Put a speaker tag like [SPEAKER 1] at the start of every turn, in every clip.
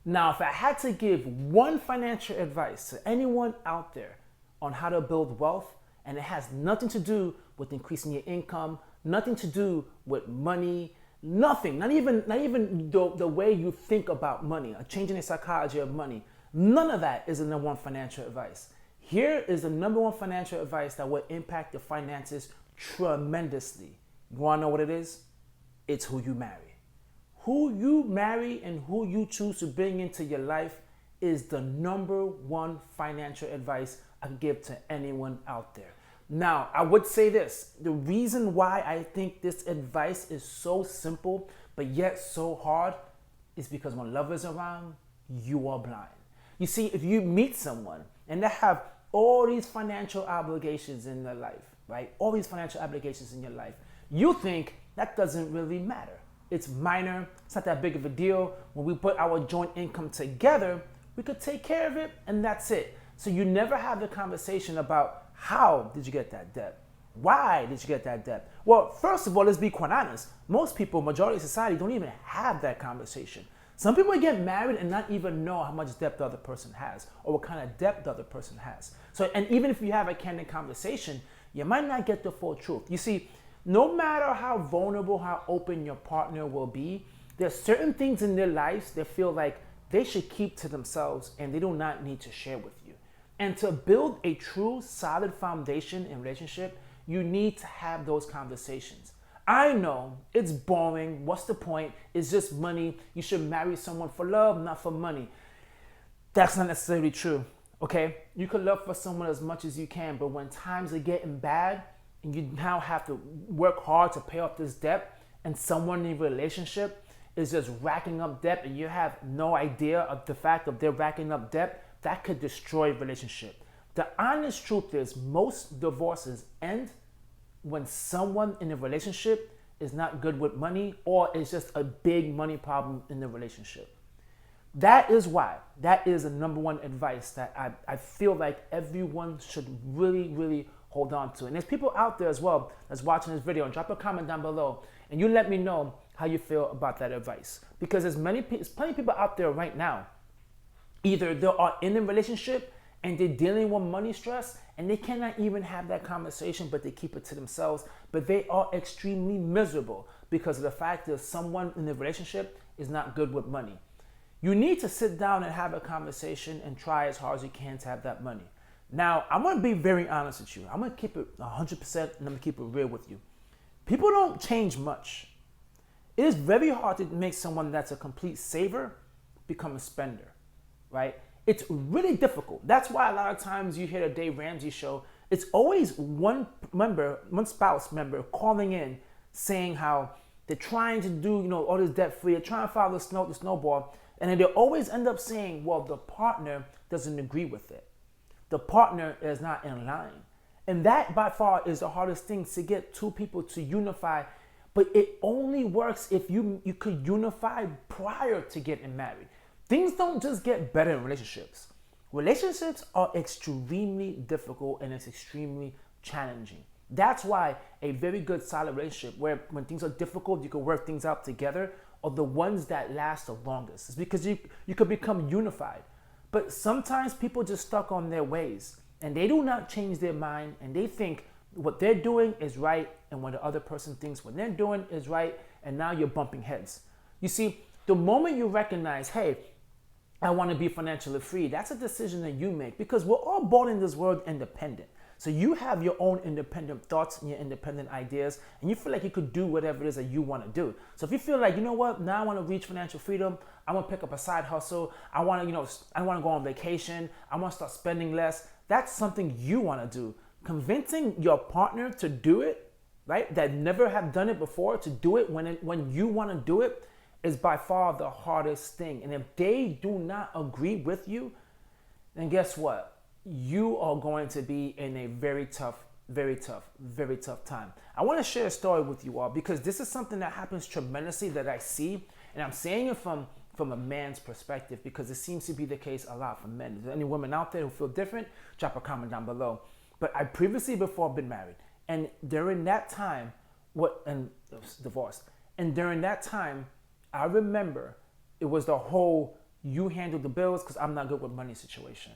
[SPEAKER 1] Now, if I had to give one financial advice to anyone out there on how to build wealth, and it has nothing to do with increasing your income, nothing to do with money, nothing, not even the way you think about money, or changing the psychology of money. None of that is the number one financial advice. Here is the number one financial advice that will impact your finances tremendously. You wanna know what it is? It's who you marry. Who you marry and who you choose to bring into your life is the number one financial advice I can give to anyone out there. Now, I would say this, the reason why I think this advice is so simple but yet so hard is because when love is around, you are blind. You see, if you meet someone and they have all these financial obligations in their life, right? All these financial obligations in your life, you think that doesn't really matter. It's minor, it's not that big of a deal. When we put our joint income together, we could take care of it and that's it. So you never have the conversation about how did you get that debt? Why did you get that debt? Well, first of all, let's be quite honest. Most people, majority of society, don't even have that conversation. Some people get married and not even know how much debt the other person has or what kind of debt the other person has. So, and even if you have a candid conversation, you might not get the full truth. You see, no matter how vulnerable, how open your partner will be, there's certain things in their lives they feel like they should keep to themselves and they do not need to share with you. And to build a true solid foundation in relationship, you need to have those conversations. I know it's boring. What's the point? It's just money. You should marry someone for love, not for money. That's not necessarily true, okay? You could love for someone as much as you can, but when times are getting bad and you now have to work hard to pay off this debt and someone in a relationship is just racking up debt and you have no idea of the fact that they're racking up debt, that could destroy a relationship. The honest truth is most divorces end when someone in a relationship is not good with money or it's just a big money problem in the relationship. That is why, that is the number one advice that I feel like everyone should really, really hold on to. And there's people out there as well that's watching this video, and drop a comment down below and you let me know how you feel about that advice. Because there's plenty of people out there right now, either they are in a relationship and they're dealing with money stress and they cannot even have that conversation, but they keep it to themselves, but they are extremely miserable because of the fact that someone in the relationship is not good with money. You need to sit down and have a conversation and try as hard as you can to have that money. Now, I'm going to be very honest with you. I'm going to keep it 100% and I'm going to keep it real with you. People don't change much. It is very hard to make someone that's a complete saver become a spender, right? It's really difficult. That's why a lot of times you hear the Dave Ramsey show, it's always one spouse member calling in saying how they're trying to do, all this debt free, they're trying to follow the snowball, and then they always end up saying, well, the partner doesn't agree with it. The partner is not in line. And that by far is the hardest thing, to get two people to unify. But it only works if you could unify prior to getting married. Things don't just get better in relationships. Relationships are extremely difficult and it's extremely challenging. That's why a very good solid relationship where when things are difficult, you can work things out together, are the ones that last the longest. It's because you could become unified. But sometimes people just stuck on their ways and they do not change their mind and they think what they're doing is right and what the other person thinks what they're doing is right, and now you're bumping heads. You see, the moment you recognize, hey, I want to be financially free, that's a decision that you make because we're all born in this world independent. So you have your own independent thoughts and your independent ideas, and you feel like you could do whatever it is that you want to do. So if you feel like, you know what, now I want to reach financial freedom, I want to pick up a side hustle, I want to, I want to go on vacation, I want to start spending less, that's something you want to do. Convincing your partner to do it, right, that never have done it before, to do it when you want to do it, is by far the hardest thing. And if they do not agree with you, then guess what? You are going to be in a very tough time. I want to share a story with you all because this is something that happens tremendously that I see, and I'm saying it from a man's perspective because it seems to be the case a lot for men. Is there any women out there who feel different? Drop a comment down below. But I previously before been married, and during that time, divorced, and during that time, I remember it was the whole You handle the bills because I'm not good with money situation.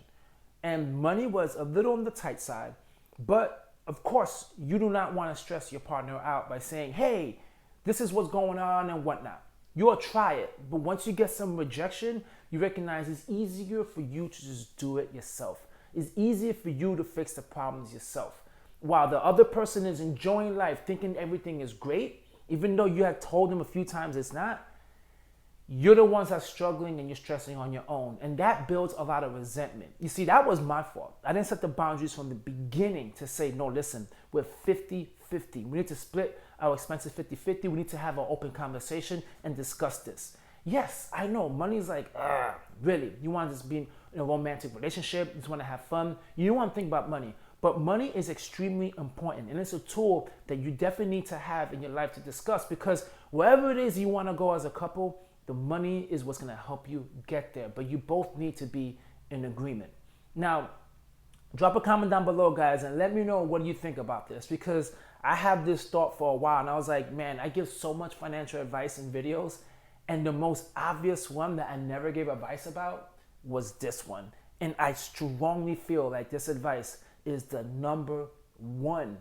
[SPEAKER 1] And money was a little on the tight side, but of course, you do not want to stress your partner out by saying, hey, this is what's going on and whatnot. You'll try it, but once you get some rejection, you recognize it's easier for you to just do it yourself. It's easier for you to fix the problems yourself. While the other person is enjoying life, thinking everything is great, even though you have told them a few times it's not, you're the ones that's struggling and you're stressing on your own. And that builds a lot of resentment. You see, that was my fault. I didn't set the boundaries from the beginning to say, no, listen, we're 50-50. We need to split our expenses 50-50. We need to have an open conversation and discuss this. Yes, I know money's like, really? You want to just be in a romantic relationship? You just want to have fun? You don't want to think about money. But money is extremely important, and it's a tool that you definitely need to have in your life to discuss, because wherever it is you want to go as a couple, the money is what's going to help you get there. But you both need to be in agreement. Now, drop a comment down below, guys, and let me know what you think about this, because I had this thought for a while, and I was like, man, I give so much financial advice in videos, and the most obvious one that I never gave advice about was this one. And I strongly feel like this advice is the number one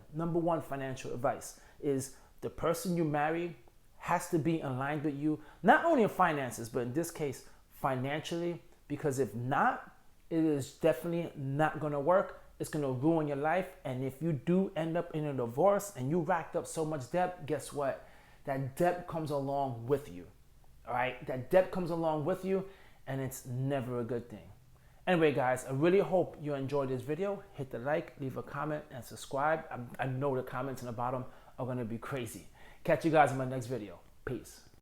[SPEAKER 1] financial advice. Is the person you marry has to be aligned with you, not only in finances, but in this case, financially, because if not, it is definitely not gonna work. It's gonna ruin your life. And if you do end up in a divorce and you racked up so much debt, guess what? That debt comes along with you, all right? That debt comes along with you, and it's never a good thing. Anyway, guys, I really hope you enjoyed this video. Hit the like, leave a comment, and subscribe. I know the comments in the bottom are gonna be crazy. Catch you guys in my next video. Peace.